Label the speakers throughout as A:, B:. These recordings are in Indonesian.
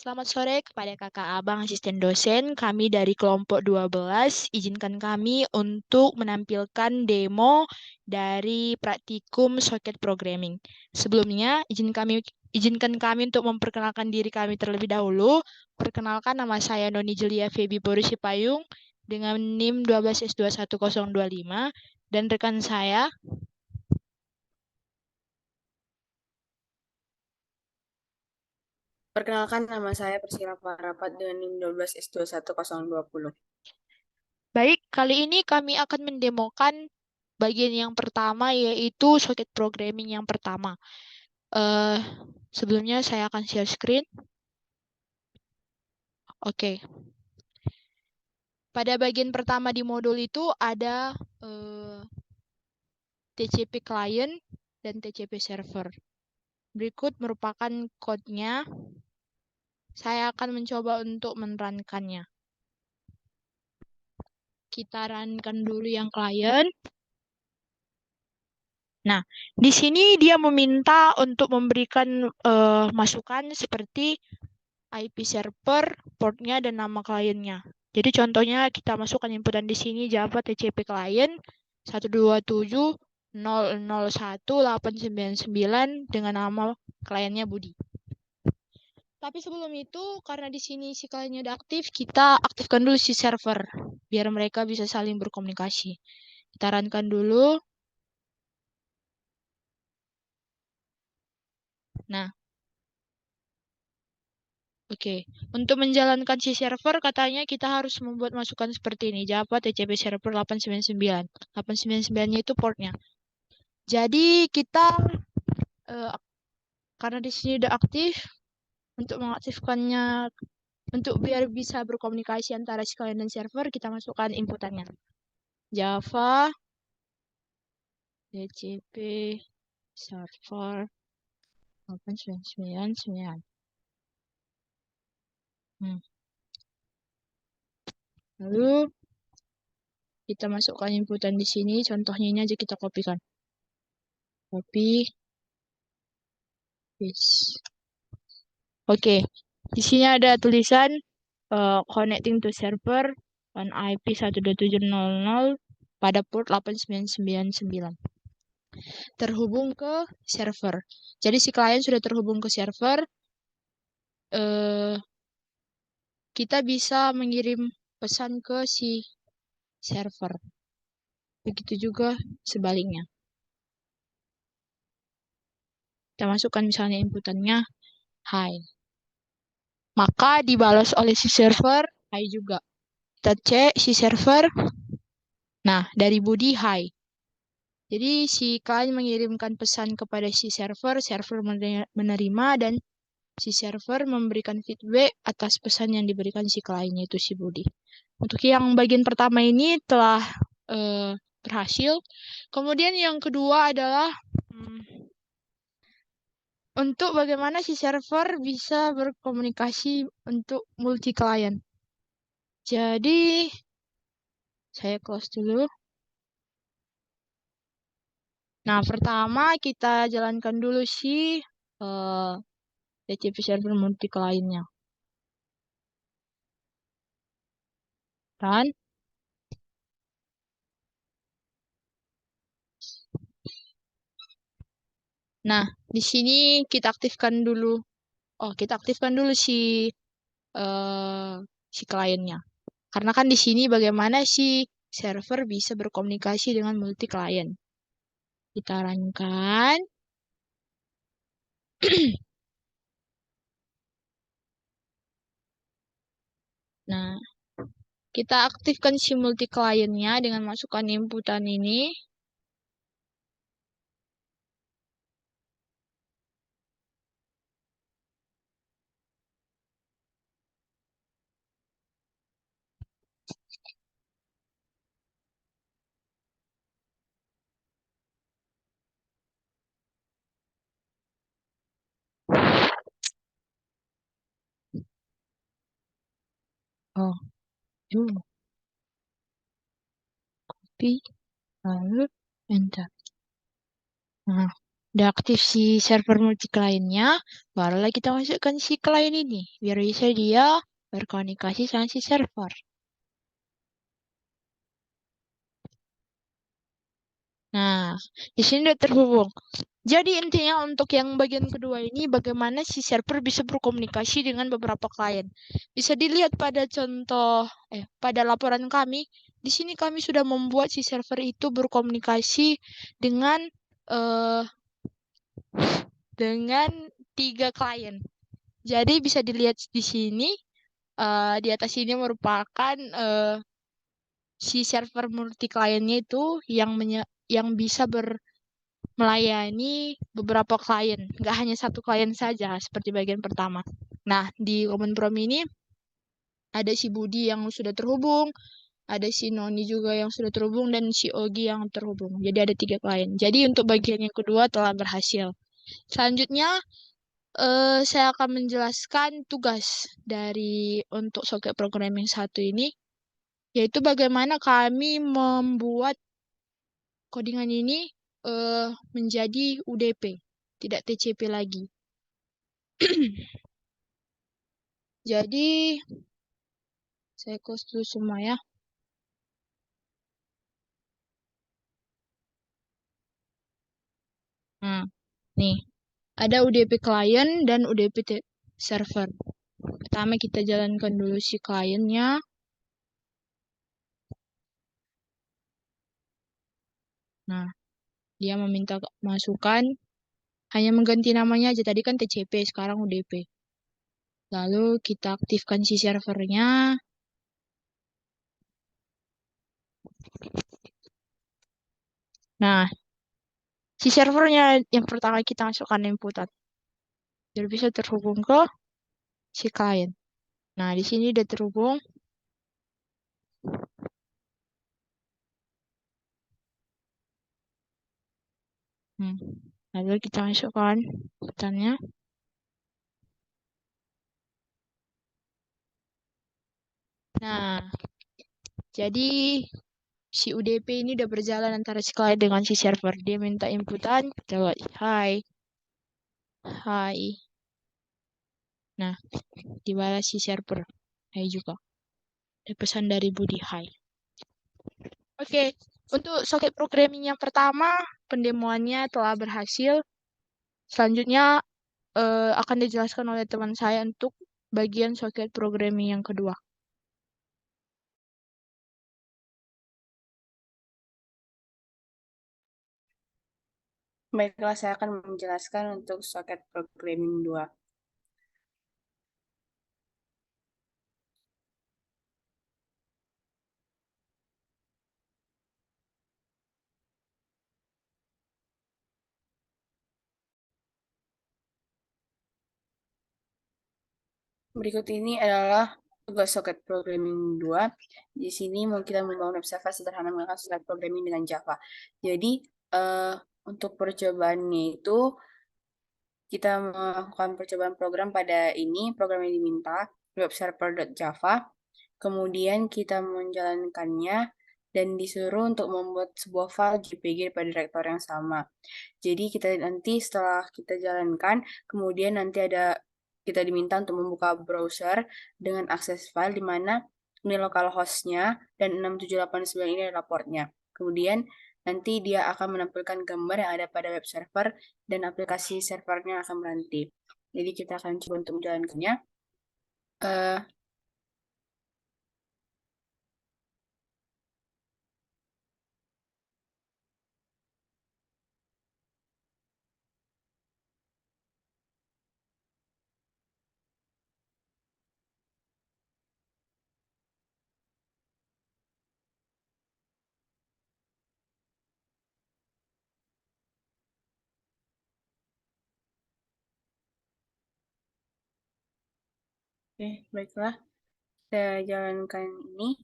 A: Selamat sore kepada kakak abang asisten dosen. Kami dari kelompok 12. Izinkan kami untuk menampilkan demo dari praktikum soket programming. Sebelumnya, izinkan kami untuk memperkenalkan diri kami terlebih dahulu. Perkenalkan, nama saya Noni Julia Febi Boris Sipayung dengan NIM 12S21025 dan rekan saya.
B: Perkenalkan, nama saya Persira Parapat dengan NIM 12S21020.
A: Baik, kali ini kami akan mendemokan bagian yang pertama, yaitu soket programming yang pertama. Eh, Sebelumnya saya akan share screen. Oke. Pada bagian pertama di modul itu ada TCP client dan TCP server. Berikut merupakan code-nya. Saya akan mencoba untuk menerangkannya. Kita runkan dulu yang client. Nah, di sini dia meminta untuk memberikan masukan seperti IP server, portnya, dan nama kliennya. Jadi contohnya kita masukkan inputan di sini Java TCP client 127.001.899 dengan nama kliennya Budi. Tapi sebelum itu, karena di sini si kliennya udah aktif, kita aktifkan dulu si server biar mereka bisa saling berkomunikasi. Kita runkan dulu. Nah, oke. Untuk menjalankan si server, katanya kita harus membuat masukan seperti ini. Java TCP server 899. 899-nya itu portnya. Jadi kita eh, karena di sini udah aktif, untuk mengaktifkannya, untuk biar bisa berkomunikasi antara si klien dan server, kita masukkan inputannya. Java TCP server 899. Lalu kita masukkan inputan di sini. Contohnya ini aja kita kopikan. Copy, paste. Oke, di sini ada tulisan connecting to server on IP 127.0.0 pada port 8999. Terhubung ke server. Jadi si klien sudah terhubung ke server. Kita bisa mengirim pesan ke si server. Begitu juga sebaliknya. Kita masukkan misalnya inputannya hi. Maka dibalas oleh si server hi juga. Kita cek si server. Nah, dari Budi hi. Jadi si klien mengirimkan pesan kepada si server, server menerima, dan si server memberikan feedback atas pesan yang diberikan si kliennya itu si Budi. Untuk yang bagian pertama ini telah berhasil. Kemudian yang kedua adalah untuk bagaimana si server bisa berkomunikasi untuk multi client. Jadi saya close dulu. Nah, pertama kita jalankan dulu si TCP server multi client-nya. Dan nah, di sini kita aktifkan dulu. Oh, kita aktifkan dulu si kliennya. Karena kan di sini bagaimana si server bisa berkomunikasi dengan multi client. Kita runkan. Nah, kita aktifkan si multi client-nya dengan masukkan inputan ini. Oh, dulu. Copy, lalu enter. Nah, Udah aktif si server multi kliennya, barulah kita masukkan si klien ini, biar bisa dia berkomunikasi sama si server. Nah, di sini udah terhubung. Jadi intinya untuk yang bagian kedua ini bagaimana si server bisa berkomunikasi dengan beberapa klien. Bisa dilihat pada contoh pada laporan kami, di sini kami sudah membuat si server itu berkomunikasi dengan eh dengan 3 klien. Jadi bisa dilihat di sini di atas ini merupakan si server multi kliennya itu yang bisa melayani beberapa klien, nggak hanya satu klien saja seperti bagian pertama. Nah, di Common Prom ini ada si Budi yang sudah terhubung, ada si Noni juga yang sudah terhubung, dan si Ogi yang terhubung. Jadi ada 3 klien. Jadi untuk bagian yang kedua telah berhasil. Selanjutnya, saya akan menjelaskan tugas dari untuk soket programming satu ini, yaitu bagaimana kami membuat codingan ini menjadi UDP, tidak TCP lagi. Jadi, saya close dulu semua ya. Nah, nih, ada UDP client dan UDP server. Pertama kita jalankan dulu si kliennya. Nah, dia meminta masukan, hanya mengganti namanya aja. Tadi kan TCP, sekarang UDP. Lalu kita aktifkan si servernya. Nah, si servernya yang pertama kita masukkan inputan. Biar bisa terhubung ke si klien. Nah, di sini udah terhubung. Hmm. Lalu kita masukkan inputannya. Nah, jadi si UDP ini udah berjalan antara si klien dengan si server. Dia minta inputan, jawab, hai, hai. Nah, dibalas si server, hai juga. Ada pesan dari Budi, hai. Oke, untuk soket programming yang pertama, pendemoannya telah berhasil. Selanjutnya akan dijelaskan oleh teman saya untuk bagian soket programming yang kedua.
B: Baiklah, saya akan menjelaskan untuk soket programming 2. Berikut ini adalah tugas soket programming 2. Di sini mau kita membangun web server sederhana menggunakan soket programming dengan Java. Jadi, eh, untuk percobaannya itu kita melakukan percobaan program pada ini, program yang diminta, web server.java. Kemudian kita menjalankannya dan disuruh untuk membuat sebuah file JPG pada direktur yang sama. Jadi kita nanti setelah kita jalankan, kemudian nanti kita diminta untuk membuka browser dengan akses file di mana ini localhost-nya dan 6789 ini adalah portnya. Kemudian nanti dia akan menampilkan gambar yang ada pada web server dan aplikasi servernya akan berhenti. Jadi kita akan coba untuk menjalankannya. Eh, Oke, baiklah. Saya jalankan ini.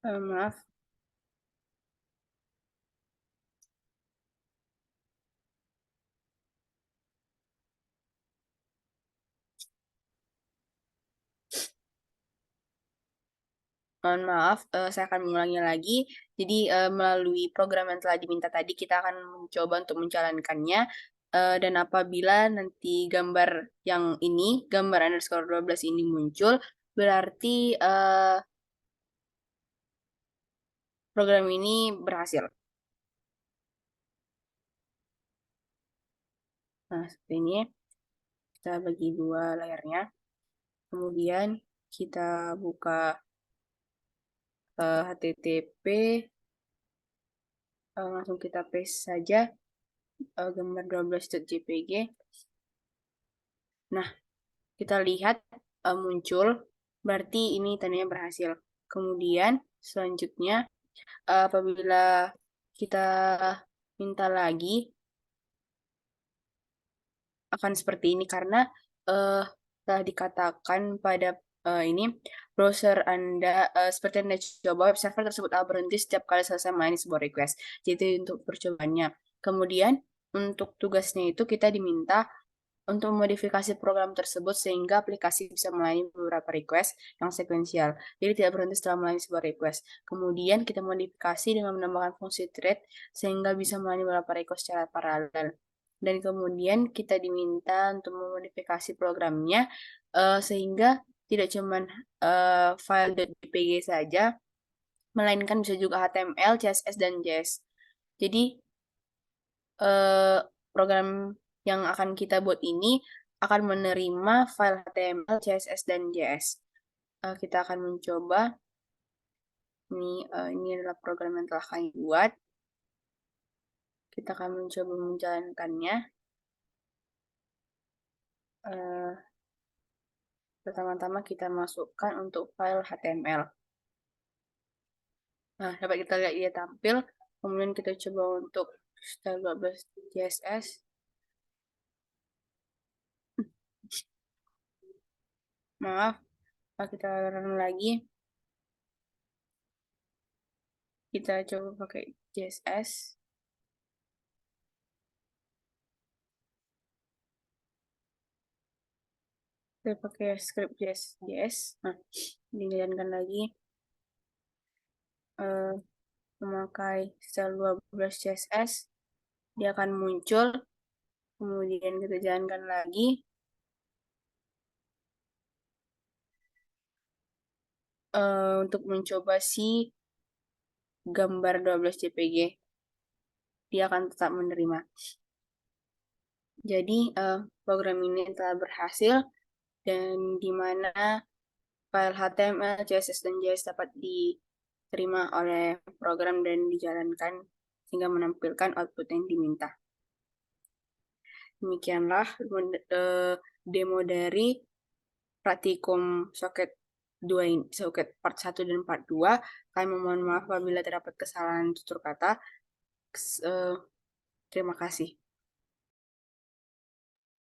B: Maaf. Mohon maaf, saya akan mengulangi lagi. Jadi, melalui program yang telah diminta tadi, kita akan mencoba untuk menjalankannya. Dan apabila nanti gambar yang ini, gambar underscore 12 ini muncul, berarti program ini berhasil. Nah, seperti ini. Kita bagi dua layarnya. Kemudian kita buka HTTP. Langsung kita paste saja gambar 12.jpg. Nah, kita lihat muncul, berarti ini tandanya berhasil. Kemudian selanjutnya apabila kita minta lagi akan seperti ini karena telah dikatakan pada ini browser Anda seperti Anda coba web server tersebut berhenti setiap kali selesai melayani sebuah request. Jadi untuk percobaannya. Kemudian untuk tugasnya itu kita diminta untuk memodifikasi program tersebut sehingga aplikasi bisa melayani beberapa request yang sekuensial. Jadi tidak berhenti setelah melayani sebuah request. Kemudian kita modifikasi dengan menambahkan fungsi thread sehingga bisa melayani beberapa request secara paralel. Dan kemudian kita diminta untuk memodifikasi programnya sehingga tidak cuma file .jpg saja, melainkan bisa juga HTML, CSS, dan JS. Jadi program yang akan kita buat ini akan menerima file HTML, CSS, dan JS. Kita akan mencoba. Ini adalah program yang telah kami buat. Kita akan mencoba menjalankannya. Pertama-tama kita masukkan untuk file HTML. Nah, dapat kita lihat dia tampil. Kemudian kita coba untuk style 12 CSS. Maaf, kita run lagi. Kita coba pakai CSS. Kita pakai script JS. Nah, dijalankan lagi. Memakai style 12 CSS. Dia akan muncul. Kemudian kita jalankan lagi. Untuk mencoba si gambar 12 JPG. Dia akan tetap menerima. Jadi program ini telah berhasil dan di mana file HTML, CSS, dan JS dapat diterima oleh program dan dijalankan sehingga menampilkan output yang diminta. Demikianlah demo dari praktikum soket 2 ini, soket part 1 dan part 2. Kami mohon maaf apabila terdapat kesalahan tutur kata. Terima kasih.